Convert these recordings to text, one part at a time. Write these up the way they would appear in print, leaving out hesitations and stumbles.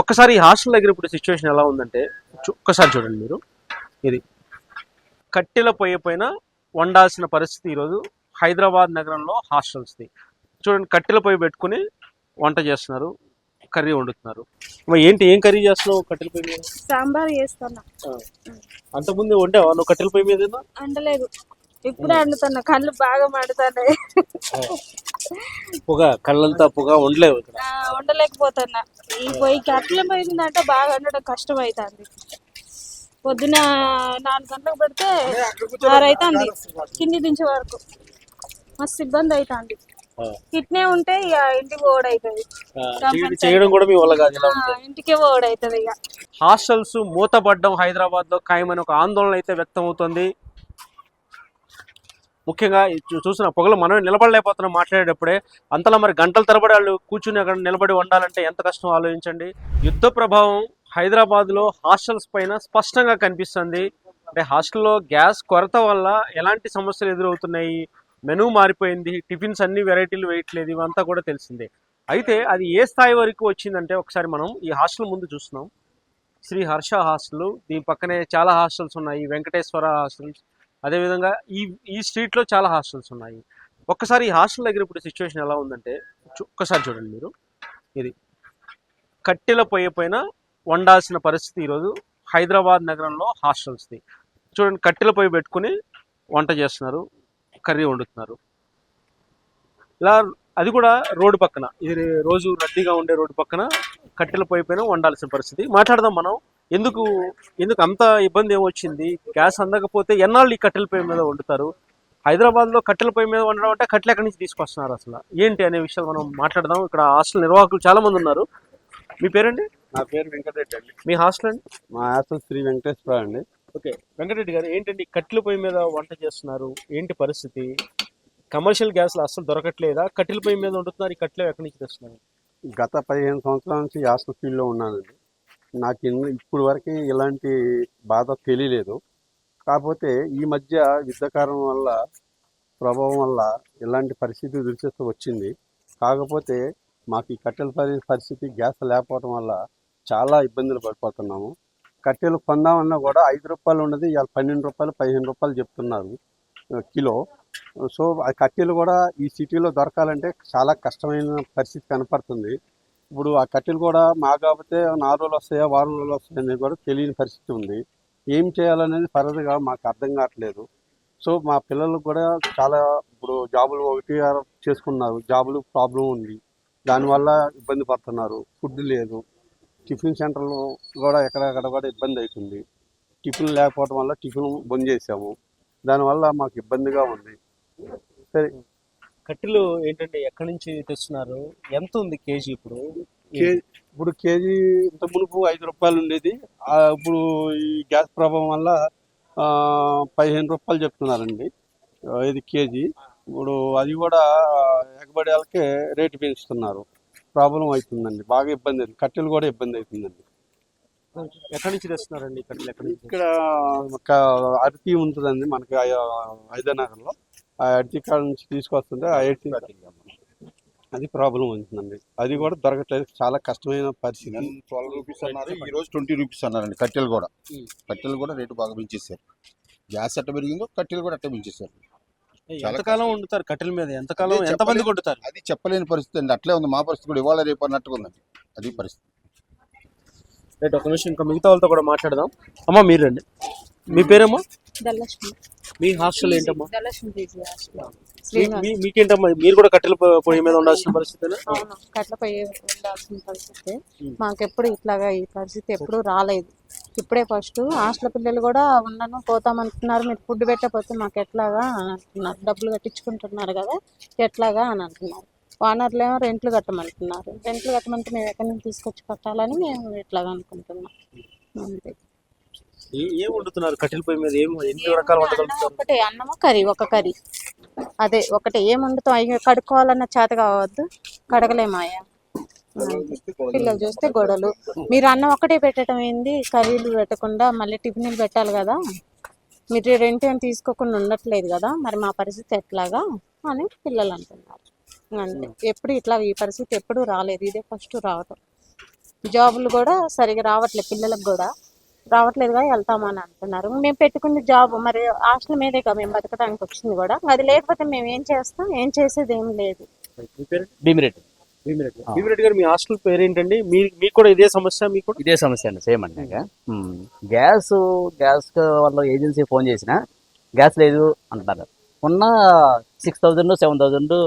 ఒక్కసారి ఈ హాస్టల్ దగ్గర ఇప్పుడు సిచ్యువేషన్ ఎలా ఉందంటే ఒక్కసారి చూడండి మీరు. ఇది కట్టెల పొయ్యి పైన వండాల్సిన పరిస్థితి ఈరోజు హైదరాబాద్ నగరంలో హాస్టల్స్ది. చూడండి, కట్టెల పొయ్యి పెట్టుకుని వంట చేస్తున్నారు, కర్రీ వండుతున్నారు. ఏం కర్రీ చేస్తున్నావు కట్టెల పొయ్యి మీద? సాంబార్ చేస్తున్నా. అంతకుముందు వండావా నువ్వు కట్టెల పొయ్యి మీద? వండలేదు, ఇప్పుడే వండుతున్నా. కళ్ళు బాగా మండుతున్నాయి. పొగ, కళ్ళంతా పొగ, వండలేవు ఇక్కడ. వండలేకపోతున్నా. ఈ పొయ్యి కట్టెల పోయిందంటే బాగా వండడం కష్టం అవుతుంది. పొద్దున 4 గంటలకు పెడితే 6 అవుతుంది కింది దించే వరకు. మస్తు ఇబ్బంది అవుతుంది. ఇట్నే ఉంటే ఇక ఇంటికి ఓడవుతుంది, చేయడం కూడా మీ వల్ల కాదు. ఇంటికే ఓడవుతుంది. ఇక హాస్టల్స్ మూతపడ్డం హైదరాబాద్ లో ఖాయమని ఒక ఆందోళన అయితే వ్యక్తం అవుతుంది. ముఖ్యంగా చూసిన పొగలు మనమే నిలబడలేకపోతున్నాం మాట్లాడేటప్పుడే. అంతలా మరి గంటల తరబడి వాళ్ళు కూర్చుని అక్కడ నిలబడి ఉండాలంటే ఎంత కష్టం ఆలోచించండి. యుద్ధ ప్రభావం హైదరాబాద్లో హాస్టల్స్ పైన స్పష్టంగా కనిపిస్తుంది. అంటే హాస్టల్లో గ్యాస్ కొరత వల్ల ఎలాంటి సమస్యలు ఎదురవుతున్నాయి, మెనూ మారిపోయింది, టిఫిన్స్ అన్ని వెరైటీలు వేయట్లేదు, ఇవంతా కూడా తెలిసిందే. అయితే అది ఏ స్థాయి వరకు వచ్చిందంటే ఒకసారి మనం ఈ హాస్టల్ ముందు చూస్తున్నాం. శ్రీ హర్ష హాస్టల్, దీని పక్కనే చాలా హాస్టల్స్ ఉన్నాయి, వెంకటేశ్వర హాస్టల్స్, అదేవిధంగా ఈ స్ట్రీట్లో చాలా హాస్టల్స్ ఉన్నాయి. ఒక్కసారి ఈ హాస్టల్ దగ్గర ఇప్పుడు సిచ్యువేషన్ ఎలా ఉందంటే ఒక్కసారి చూడండి మీరు. ఇది కట్టెల పొయ్యి పైన వండాల్సిన పరిస్థితి ఈరోజు హైదరాబాద్ నగరంలో హాస్టల్స్ది. చూడండి, కట్టెల పొయ్యి పెట్టుకుని వంట చేస్తున్నారు, కర్రీ వండుతున్నారు. ఇలా అది కూడా రోడ్డు పక్కన, ఇది రోజు రద్దీగా ఉండే రోడ్డు పక్కన కట్టెల పొయ్యి పైన వండాల్సిన పరిస్థితి. మాట్లాడదాం మనం. ఎందుకు అంత ఇబ్బంది ఏమొచ్చింది? గ్యాస్ అందకపోతే ఎన్నాళ్ళు ఈ కట్టెల పొయ్యి మీద వండుతారు? హైదరాబాద్లో కట్టెల పొయ్యి మీద వండడం అంటే కట్టెలు ఎక్కడి నుంచి తీసుకొస్తున్నారు అసలు ఏంటి అనే విషయాలు మనం మాట్లాడదాం. ఇక్కడ హాస్టల్ నిర్వాహకులు చాలా మంది ఉన్నారు. మీ పేరండి? నా పేరు వెంకటరెడ్డి అండి. మీ హాస్టల్ అండి? మా హాస్టల్ శ్రీ వెంకటేశ్వర అండి. ఓకే, వెంకటరెడ్డి గారు, ఏంటండి కట్టెల పొయ్యి మీద వంట చేస్తున్నారు, ఏంటి పరిస్థితి? కమర్షియల్ గ్యాస్లు అస్సలు దొరకట్లేదా? కట్టెల పొయ్యి మీద వండుతున్నారు, ఈ కట్టెలు ఎక్కడి నుంచి తెస్తున్నారు? గత 15 సంవత్సరాల నుంచి హాస్టల్ ఫీల్డ్లో ఉన్నానండి. నాకు ఇప్పుడు వరకు ఇలాంటి బాధ తెలియలేదు. కాకపోతే ఈ మధ్య యుద్ధకారణం వల్ల, ప్రభావం వల్ల ఇలాంటి పరిస్థితి దురిచేస్తూ వచ్చింది. కాకపోతే మాకు ఈ కట్టెల పరిస్థితి గ్యాస్ లేకపోవడం వల్ల చాలా ఇబ్బందులు పడిపోతున్నాము. కట్టెలు కొందామన్నా కూడా 5 రూపాయలు ఉన్నది ఇవాళ 12 రూపాయలు 15 రూపాయలు చెప్తున్నారు కిలో. సో ఆ కట్టెలు కూడా ఈ సిటీలో దొరకాలంటే చాలా కష్టమైన పరిస్థితి కనపడుతుంది. ఇప్పుడు ఆ కట్టెలు కూడా కాకపోతే 4 రోజులు వస్తాయా, వారం రోజులు వస్తాయా అనేది కూడా తెలియని పరిస్థితి ఉంది. ఏం చేయాలనేది ఫర్దర్గా మాకు అర్థం కావట్లేదు. సో మా పిల్లలకు కూడా చాలా ఇప్పుడు జాబులు ఒకటి చేసుకున్నారు, జాబులు ప్రాబ్లం ఉంది, దానివల్ల ఇబ్బంది పడుతున్నారు. ఫుడ్ లేదు, టిఫిన్ సెంటర్లు కూడా ఎక్కడెక్కడ కూడా ఇబ్బంది అవుతుంది. టిఫిన్ లేకపోవడం వల్ల టిఫిన్ బంద్ చేసాము, దానివల్ల మాకు ఇబ్బందిగా ఉంది. సరే, కట్టెలు ఏంటంటే ఎక్కడి నుంచి తెస్తున్నారు? ఎంత ఉంది కేజీ ఇప్పుడు? ఇప్పుడు కేజీ ఇంత మునుపు 5 రూపాయలు ఉండేది, ఇప్పుడు ఈ గ్యాస్ ప్రభావం వల్ల 15 రూపాయలు చెప్తున్నారండి ఇది కేజీ. ఇప్పుడు అది కూడా ఎగబడి వాళ్ళకే రేటు పెంచుతున్నారు. ప్రాబ్లం అవుతుందండి, బాగా ఇబ్బంది అవుతుంది. కట్టెలు కూడా ఇబ్బంది అవుతుందండి. ఎక్కడి నుంచి తెస్తున్నారండి కట్టెలు? ఎక్కడి నుంచి? ఇక్కడ ఒక అరటి ఉంటుందండి మనకి హైదరాబాద్లో. ఆ అరటి కాడ నుంచి తీసుకొస్తుంటే ఆ అరటి అది ప్రాబ్లం అవుతుందండి. అది కూడా దొరకట్లేదు, చాలా కష్టమైన పరిస్థితి. 12 రూపీస్ అన్నారు, ఈ రోజు 20 రూపీస్ అన్నారండి. కట్టెలు కూడా రేటు బాగా పెంచేశారు. గ్యాస్ ఎట్ట పెరిగిందో కట్టెలు కూడా అట్ట పెంచేశారు. ఎంతకాలం వండుతారు కట్టెల మీద? ఎంతకాలం, ఎంతమంది వండుతారు? అది చెప్పలేని పరిస్థితి అండి. అట్లే ఉంది మా పరిస్థితి కూడా, ఇవాళ రేపు అన్నట్టుగా ఉందండి అది పరిస్థితి. రైట్, ఒక నిమిషం ఇంకా మిగతా వాళ్ళతో కూడా మాట్లాడదాం. అమ్మా మీరు రండి, మీ పేరమ్మా? ధనలక్ష్మి. మీ హాస్టల్ ఏంటమ్మా? Dhanalakshmi PG hostel. మీకేంటమ్మా, మీరు కూడా కట్టెల పొయ్యి మీద ఉండాల్సిన పరిస్థితి? అవును, కట్టెల పొయ్యి ఉండాల్సిన పరిస్థితి. మాకెప్పుడు ఇట్లాగా ఈ పరిస్థితి ఎప్పుడు రాలేదు, ఇప్పుడే ఫస్ట్. హాస్టల్ పిల్లలు కూడా ఉన్నాను పోతామంటున్నారు, మీరు ఫుడ్ పెట్టకపోతే మాకు ఎట్లాగా అని అంటున్నారు. డబ్బులు కట్టించుకుంటున్నారు కదా, ఎట్లాగా అని అంటున్నారు. ఓనర్లు ఏమో రెంట్లు కట్టమంటున్నారు. రెంట్లు కట్టమంటే మేము ఎక్కడి నుంచి తీసుకొచ్చి కట్టాలని మేము ఇట్లాగా అనుకుంటున్నాం. అంతే. ఏం వండుతున్నారు కట్టెల పొయ్యి మీద? ఎన్ని రకాల వంటలు? ఒకటే అన్నము కర్రీ, ఒక కర్రీ, అదే ఒకటే. ఏం వండుతాం? అవి కడుక్కోవాలన్న చేత కావద్దు, కడగలేమాయా. పిల్లలు చూస్తే గొడవలు. మీరు అన్నం ఒకటే పెట్టడం ఏంది, కర్రీలు పెట్టకుండా మళ్ళీ టిఫిన్లు పెట్టాలి కదా, మీరు రెంట్ ఏం తీసుకోకుండా ఉండట్లేదు కదా, మరి మా పరిస్థితి ఎట్లాగా అని పిల్లలు అంటున్నారు. అంటే ఎప్పుడు ఇట్లా ఈ పరిస్థితి ఎప్పుడు రాలేదు, ఇదే ఫస్ట్ రావటం. జాబులు కూడా సరిగా రావట్లేదు, పిల్లలకు కూడా రావట్లేదుగా వెళ్తామని అంటున్నారు. మేము పెట్టుకున్న జాబ్ మరి హాస్టల్ మీదే కదా మేము బతకడానికి వచ్చింది కూడా, అది లేకపోతే మేము ఏం చేస్తాం, ఏం చేసేది ఏం లేదు. మీ పేరు? భీమిరెడ్డి. భీమిరెడ్డి గారు, మీ హాస్టల్ పేరు ఏంటండి? మీకు కూడా ఇదే సమస్య? మీకు కూడా ఇదే సమస్య అండి, సేమ్ అండి. గ్యాస్ వాళ్ళ ఏజెన్సీ ఫోన్ చేసినా గ్యాస్ లేదు అంటున్నారు. ఉన్న 6,000 7,000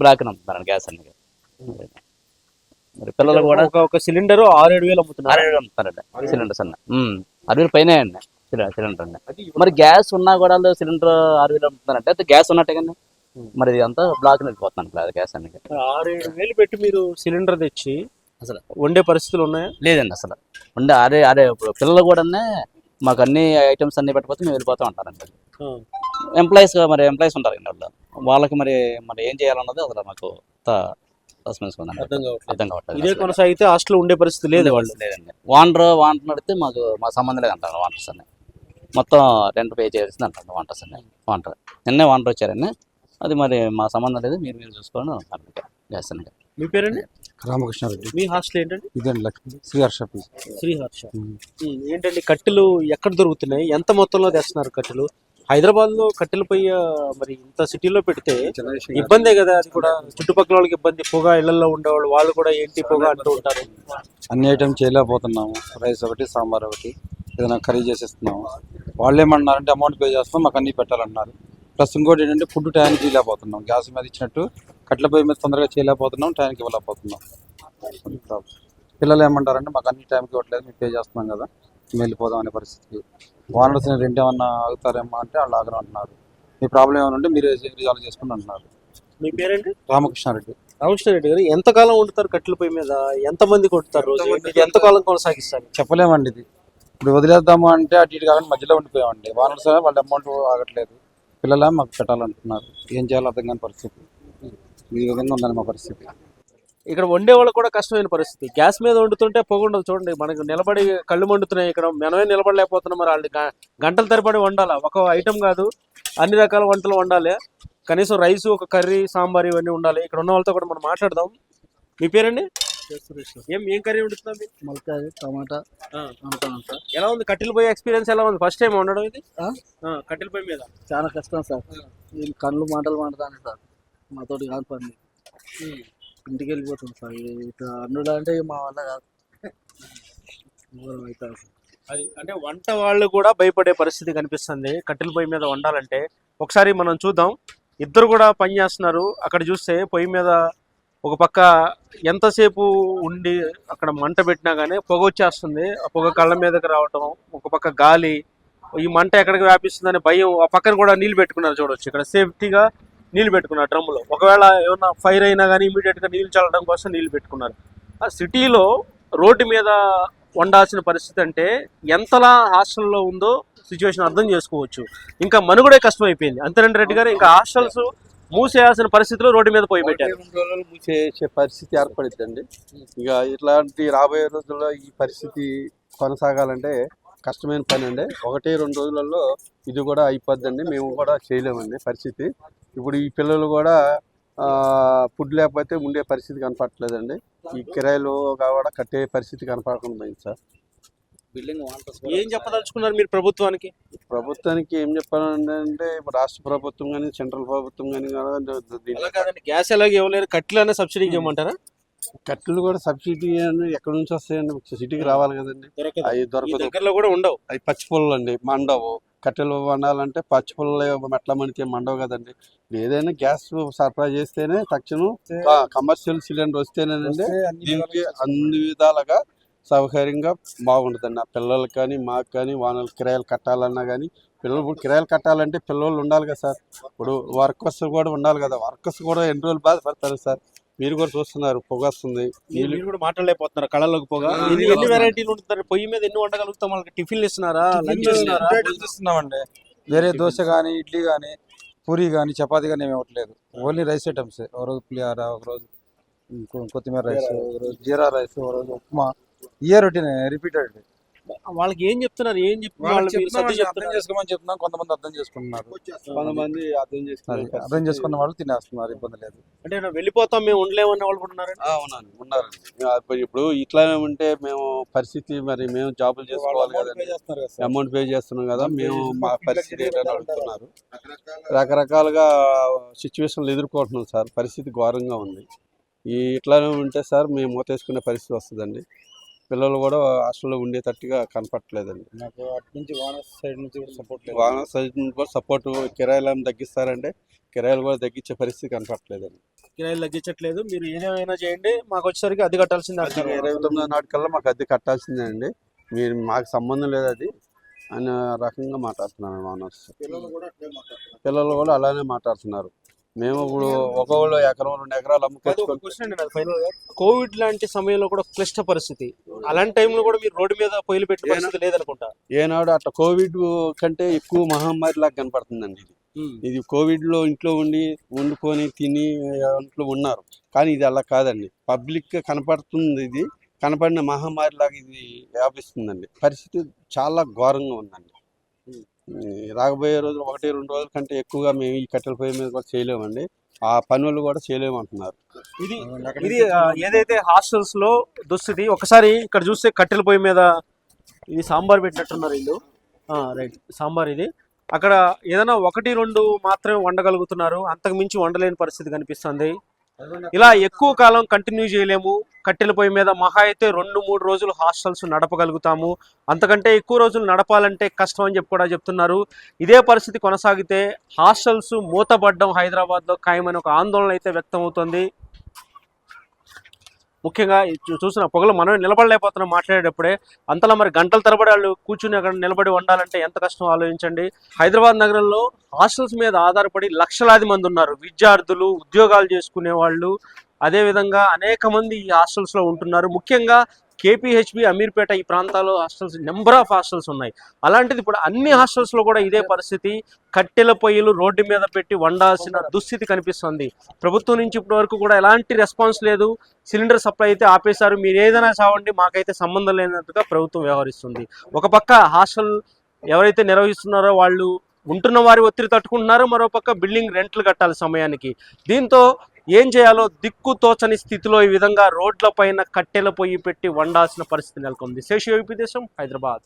బ్లాక్ అమ్ముతున్నారు గ్యాస్ అనేది. మరి పిల్లలు కూడా ఒక సిలిండర్ 6-7 వేలు అమ్ముతున్నారు. 6,000 అమ్ముతారండి సిలిండర్స్ అన్న. 6,000 పైన అండి సిలిండర్ అండి. మరి గ్యాస్ ఉన్నా కూడా సిలిండర్ 6,000 అమ్ముతున్నారంటే అయితే గ్యాస్ ఉన్నట్టే కానీ మరి ఇది అంతా బ్లాక్ వెళ్ళిపోతున్నాను గ్యాస్ అనేది. 6-7 వేలు పెట్టి మీరు సిలిండర్ తెచ్చి అసలు వండే పరిస్థితులు ఉన్నాయా? లేదండి అసలు. ఉండే అదే ఇప్పుడు పిల్లలు కూడా మాకు అన్ని ఐటమ్స్ అన్ని పెట్టకపోతే మేము వెళ్ళిపోతాం అంటారండి. ఎంప్లాయీస్ ఉంటారు అండి వాళ్ళకి మరి ఏం చేయాలన్నది అసలు మాకు సస్పెన్స్ ఉందండి, అర్థం కావట్లేదు. ఇదే కొనసాగితే హాస్టల్ ఉండే పరిస్థితి లేదు. వాళ్ళు లేదండి. వాంటర్ అడిగితే మా సంబంధం లేదంటారు. వాంటర్స్ అన్ని మొత్తం రెంట్ పే చేయాల్సింది అంటారు. వాంటర్స్ అన్ని నిన్నే వాంటర్ వచ్చారండి. అది మరి మా సంబంధం లేదు, మీరు చూసుకోండి అంటారు గ్యాస్ అన్ని. మీ పేరండి? రామకృష్ణారెడ్డి. మీ హాస్టల్ ఏంటండి? ఇదండి లక్ష్మి శ్రీహర్ష. శ్రీహర్ష. ఏంటండి కట్టెలు ఎక్కడ దొరుకుతున్నాయి? ఎంత మొత్తంలో తెస్తున్నారు కట్టెలు? హైదరాబాద్ లో కట్టెల పొయ్యి మరి ఇంత సిటీలో పెడితే ఇబ్బందే కదా. అది కూడా చుట్టుపక్కల వాళ్ళకి ఇబ్బంది. పొగ ఇళ్లలో ఉండేవాళ్ళు వాళ్ళు కూడా ఏంటి పొగ అంటూ ఉంటారు. అన్ని ఐటమ్ చేయలేకపోతున్నాము. రైస్ ఒకటి, సాంబార్ ఒకటి, ఏదైనా కర్రీ చేసేస్తున్నాము. వాళ్ళు ఏమన్నారంటే అమౌంట్ పే చేస్తాం, మాకు అన్ని పెట్టాలన్నారు. ప్లస్ ఇంకోటి ఏంటంటే ఫుడ్ టైంకి చేయలేకపోతున్నాం. గ్యాస్ మీద ఇచ్చినట్టు కట్టెల పొయ్యి మీద తొందరగా చేయలేకపోతున్నాం, టైంకి ఇవ్వలేకపోతున్నాం. పిల్లలు ఏమంటారంటే మాకు అన్ని టైంకి ఇవ్వట్లేదు, మేము పే చేస్తున్నాం కదా, మేము వెళ్ళిపోదాం అనే పరిస్థితి. ఓనర్స్ రెంట్ ఏమన్నా ఆగుతారేమో అంటే వాళ్ళు ఆగరు అంటున్నారు. మీ ప్రాబ్లం ఏమైనా ఉంటే మీరు రిజాల్వ్ చేసుకుని అంటున్నారు. మీ పేరేంటి? రామకృష్ణారెడ్డి. రామకృష్ణారెడ్డి గారు, ఎంతకాలం వండుతారు కట్టెల పొయ్యి మీద? ఎంతమంది కొడతారు రోజు? ఇది ఎంతకాలం కొనసాగిస్తారు? చెప్పలేమండి. ఇది ఇప్పుడు వదిలేద్దాము అంటే అటు ఇటు కాకుండా మధ్యలో ఉండిపోయామండి. ఓనర్స్ వాళ్ళ అమౌంట్ ఆగట్లేదు, పిల్లలే మాకు పెట్టాలంటున్నారు. ఏం చేయాలో అర్థం కాని పరిస్థితి. ఈ విధంగా ఉందని మా పరిస్థితి. ఇక్కడ వండే వాళ్ళకి కూడా కష్టమైన పరిస్థితి. గ్యాస్ మీద వండుతుంటే పొగ ఉండదు. చూడండి, మనకు నిలబడి కళ్ళు మండుతున్నాయి. ఇక్కడ మనమే నిలబడలేకపోతున్నాం. మరి వాళ్ళు గంటల తరబడి వండాలా. ఒక ఐటమ్ కాదు, అన్ని రకాల వంటలు వండాలి. కనీసం రైసు, ఒక కర్రీ, సాంబార్ ఇవన్నీ ఉండాలి. ఇక్కడ ఉన్న వాళ్ళతో కూడా మనం మాట్లాడదాం. మీ పేరండి? ఏం కర్రీ వండుతున్నాం? మల్కాయ, టమాటా. ఎలా ఉంది కట్టెల పొయ్యి ఎక్స్పీరియన్స్? ఎలా ఉంది? ఫస్ట్ టైం వండడం ఇది కట్టెల పొయ్యి మీద? చాలా కష్టం సార్. కళ్ళు మాటలు మాట్లాడాను సార్, మాతోటి కాదు పని. ఇంటికి వెళ్ళిపోతుంది సార్. ఇట్లా అన్నుడు అంటే మా వల్ల కాదు. అది అంటే వంట వాళ్ళు కూడా భయపడే పరిస్థితి కనిపిస్తుంది కట్టెల పొయ్యి మీద వండాలంటే. ఒకసారి మనం చూద్దాం. ఇద్దరు కూడా పని చేస్తున్నారు. అక్కడ చూస్తే పొయ్యి మీద ఒక పక్క ఎంతసేపు ఉండి అక్కడ మంట పెట్టినా కానీ పొగ వచ్చేస్తుంది. ఆ పొగ కళ్ళ మీదకి రావటం, ఒక పక్క గాలి, ఈ మంట ఎక్కడికి వ్యాపిస్తుందనే భయం. ఆ పక్కన కూడా నీళ్ళు పెట్టుకున్నారు చూడవచ్చు. ఇక్కడ సేఫ్టీగా నీళ్ళు పెట్టుకున్నారు డ్రమ్ములో. ఒకవేళ ఏమన్నా ఫైర్ అయినా కానీ ఇమీడియట్గా నీళ్ళు చల్లడం కోసం నీళ్ళు పెట్టుకున్నారు. ఆ సిటీలో రోడ్డు మీద వండాల్సిన పరిస్థితి అంటే ఎంతలా హాస్టల్లో ఉందో సిచ్యువేషన్ అర్థం చేసుకోవచ్చు. ఇంకా మనుగడే కష్టమైపోయింది. అంతేనండి రెడ్డి గారు, ఇంకా హాస్టల్స్ మూసేయాల్సిన పరిస్థితిలో రోడ్డు మీద పోయి పెట్టారు. 2 రోజులు మూసేసే పరిస్థితి ఏర్పడుతుందండి. ఇక ఇట్లాంటి రాబోయే రోజుల్లో ఈ పరిస్థితి కొనసాగాలంటే కష్టమైన పని అండి. 1-2 రోజులలో ఇది కూడా అయిపోద్దండి. మేము కూడా చేయలేమండి పరిస్థితి. ఇప్పుడు ఈ పిల్లలు కూడా ఫుడ్ లేకపోతే ఉండే పరిస్థితి కనపడట్లేదండి. ఈ కిరాయిలు కూడా కట్టే పరిస్థితి కనపడకుండా పోయింది సార్. ఏం చెప్పదలుచుకున్నారు మీరు ప్రభుత్వానికి? ప్రభుత్వానికి ఏం చెప్పాలంటే ఇప్పుడు రాష్ట్ర ప్రభుత్వం కానీ సెంట్రల్ ప్రభుత్వం కానీ గ్యాస్ ఎలాగ ఇవ్వలేరు, కట్టెలనే సబ్సిడీకి ఇవ్వమంటారా? కట్టెలు కూడా సబ్సిడీ ఎక్కడి నుంచి వస్తాయండి? సిటీకి రావాలి కదండి. అవి దొరకదు. దగ్గరలో కూడా ఉండవు. అవి పచ్చి పొలాలు అండి, మండవు. కట్టెలు వండాలంటే పచ్చి పొలాలు మెట్ల మణితే మండవు కదండి. ఏదైనా గ్యాస్ సరఫరా చేస్తేనే తక్షణం కమర్షియల్ సిలిండర్ వస్తేనేనండి దీనికి అన్ని విధాలుగా సౌకర్యంగా బాగుంటుందండి. ఆ పిల్లలకి కానీ మాకు కానీ వానలు కిరాయిలు కట్టాలన్నా కానీ పిల్లలు ఇప్పుడు కిరాయిలు కట్టాలంటే పిల్లలు ఉండాలి కదా సార్. ఇప్పుడు వర్కర్స్ కూడా ఉండాలి కదా. వర్కర్స్ కూడా ఎన్ని రోజులు బాధపడతారు సార్. మీరు కూడా చూస్తున్నారు, పొగ వస్తుంది. మీరు కూడా మాట్లాడలేకపోతున్నారు, కళ్ళలోకి పొగ. ఎన్ని వెరైటీలు ఉంటున్నారు పొయ్యి మీద? ఎన్ని వండగలుగుతాం? వాళ్ళకి టిఫిన్లు ఇస్తున్నారా, లంచ్ ఇస్తున్నారా? ఇస్తున్నామండి. వేరే దోశ కానీ, ఇడ్లీ కానీ, పూరి కానీ, చపాతీ కానీ ఏమి ఇవ్వట్లేదు. Only rice items. ఒక రోజు పులిహార, ఒక రోజు కొత్తిమీర రైస్, ఒక రోజు జీరా రైస్, ఒక రోజు ఉప్మా. ఇయే రొటీన్ రిపీటెడ్. వాళ్ళకి ఏం చెప్తున్నారు, ఏం చెప్పి వాళ్ళకి వాళ్ళు మీరు చెప్తున్నాం సర్ది అండి, అర్థం చెప్తున్నారు? చేసుకోమని చెప్తున్నాం. కొంతమంది అర్థం చేసుకుంటున్నారు. కొంతమంది అర్థం అది చేసుకునే అర్థం చేసుకున్న వాళ్ళు తినేస్తున్నారు, ఇబ్బంది లేదు. అంటే వెళ్ళిపోతాం మేము ఉండలేమన్న వాళ్ళు కూడా ఉన్నారు. అవునండి, ఉన్నారండి. ఇప్పుడు ఇట్లానే ఉంటే మేము పరిస్థితి మరి మేము జాబులు చేసుకోవాలి కదండి, అమౌంట్ పే చేస్తున్నాం కదా, మేము మా పరిస్థితి ఏంటని అడుగుతున్నారు. రకరకాలుగా సిచ్యువేషన్లు ఎదుర్కొంటున్నాం సార్, పరిస్థితి ఘోరంగా ఉంది. ఇట్లానే ఉంటే సార్ మేము మూతేసుకునే పరిస్థితి వస్తుందండి. పిల్లలు కూడా హాస్టల్లో ఉండేటట్టుగా కనపట్లేదండి. నాకు అటు నుంచి వానర్ సైడ్ నుంచి కూడా సపోర్ట్ లేదు. వాహన సైడ్ నుంచి కూడా సపోర్ట్, కిరాయిలను తగ్గిస్తారంటే కిరాయిలు కూడా తగ్గించే పరిస్థితి కనపట్లేదండి. కిరాయిలు తగ్గించట్లేదు, మీరు ఏదేమైనా చేయండి, మాకు వచ్చేసరికి అది కట్టాల్సింది అది 29 నాటికల్లా మాకు అద్దె కట్టాల్సిందే అండి, మీరు మాకు సంబంధం లేదు అది అనే రకంగా మాట్లాడుతున్నాను. ఓనర్స్ పిల్లలు కూడా అలానే మాట్లాడుతున్నారు. మేము ఇప్పుడు ఒకళ్ళు ఎకరం 2 ఎకరాలు అమ్ముకొచ్చుకొని కోవిడ్ లాంటి సమయంలో కూడా క్లిష్ట పరిస్థితి, అలాంటి టైంలో కూడా మీరు రోడ్డు మీద పొయ్యిలు పెట్టే పరిస్థితి లేదనుకుంటా. ఏనాడు అట్లా కోవిడ్ కంటే ఎక్కువ మహమ్మారి లాగా కనపడుతుందండి ఇది. ఇది కోవిడ్ లో ఇంట్లో వండుకొని తిని ఇంట్లో ఉన్నారు, కానీ ఇది అలా కాదండి, పబ్లిక్ గా కనపడుతుంది. ఇది కనపడిన మహమ్మారి లాగా ఇది వ్యాపిస్తుందండి. పరిస్థితి చాలా ఘోరంగా ఉందండి. రాబోయే రోజులు 1-2 రోజుల కంటే ఎక్కువగా మేము ఈ కట్టెల పొయ్యి మీద కూడా చేయలేమండి, ఆ పనులు కూడా చేయలేమంటున్నారు. ఇది ఇది ఏదైతే హాస్టల్స్ లో దుస్థితి, ఒకసారి ఇక్కడ చూస్తే కట్టెల పొయ్యి మీద ఇది సాంబార్ పెట్టినట్టున్నారు వీళ్ళు. రైట్, సాంబార్ ఇది. అక్కడ ఏదైనా 1-2 మాత్రమే వండగలుగుతున్నారు, అంతకు మించి వండలేని పరిస్థితి కనిపిస్తుంది. ఇలా ఎక్కువ కాలం కంటిన్యూ చేయలేము. కట్టెల పొయ్యి మీద మహా అయితే 2-3 రోజులు హాస్టల్స్ నడపగలుగుతాము, అంతకంటే ఎక్కువ రోజులు నడపాలంటే కష్టం అని చెప్పి కూడా చెప్తున్నారు. ఇదే పరిస్థితి కొనసాగితే హాస్టల్స్ మూతపడ్డం హైదరాబాద్లో ఖాయమని ఒక ఆందోళన అయితే వ్యక్తం అవుతుంది. ముఖ్యంగా చూసిన పొగలు మనం నిలబడలేకపోతున్నాం మాట్లాడేటప్పుడే, అంతలా మరి గంటల తరబడి వాళ్ళు కూర్చుని అక్కడ నిలబడి వండాలంటే ఎంత కష్టం ఆలోచించండి. హైదరాబాద్ నగరంలో హాస్టల్స్ మీద ఆధారపడి లక్షలాది మంది ఉన్నారు, విద్యార్థులు, ఉద్యోగాలు చేసుకునే వాళ్ళు, అదేవిధంగా అనేక మంది ఈ హాస్టల్స్లో ఉంటున్నారు. ముఖ్యంగా కేపీహెచ్బి, అమీర్పేట ఈ ప్రాంతాల్లో హాస్టల్స్ నెంబర్ ఆఫ్ హాస్టల్స్ ఉన్నాయి. అలాంటిది ఇప్పుడు అన్ని హాస్టల్స్లో కూడా ఇదే పరిస్థితి, కట్టెల పొయ్యిలు రోడ్డు మీద పెట్టి వండాల్సిన దుస్థితి కనిపిస్తుంది. ప్రభుత్వం నుంచి ఇప్పటి వరకు కూడా ఎలాంటి రెస్పాన్స్ లేదు. సిలిండర్ సప్లై అయితే ఆపేశారు, మీరు ఏదైనా చావండి మాకైతే సంబంధం లేనట్టుగా ప్రభుత్వం వ్యవహరిస్తుంది. ఒక పక్క హాస్టల్ ఎవరైతే నిర్వహిస్తున్నారో వాళ్ళు ఉంటున్న వారి ఒత్తిడి తట్టుకుంటున్నారు, మరోపక్క బిల్డింగ్ రెంట్లు కట్టాలి సమయానికి. దీంతో ఏం చేయాలో దిక్కు తోచని స్థితిలో ఈ విధంగా రోడ్ల పైన కట్టెల పొయ్యి పెట్టి వండాల్సిన పరిస్థితి నెలకొంది. శేషు యూపీ దేశం, హైదరాబాద్.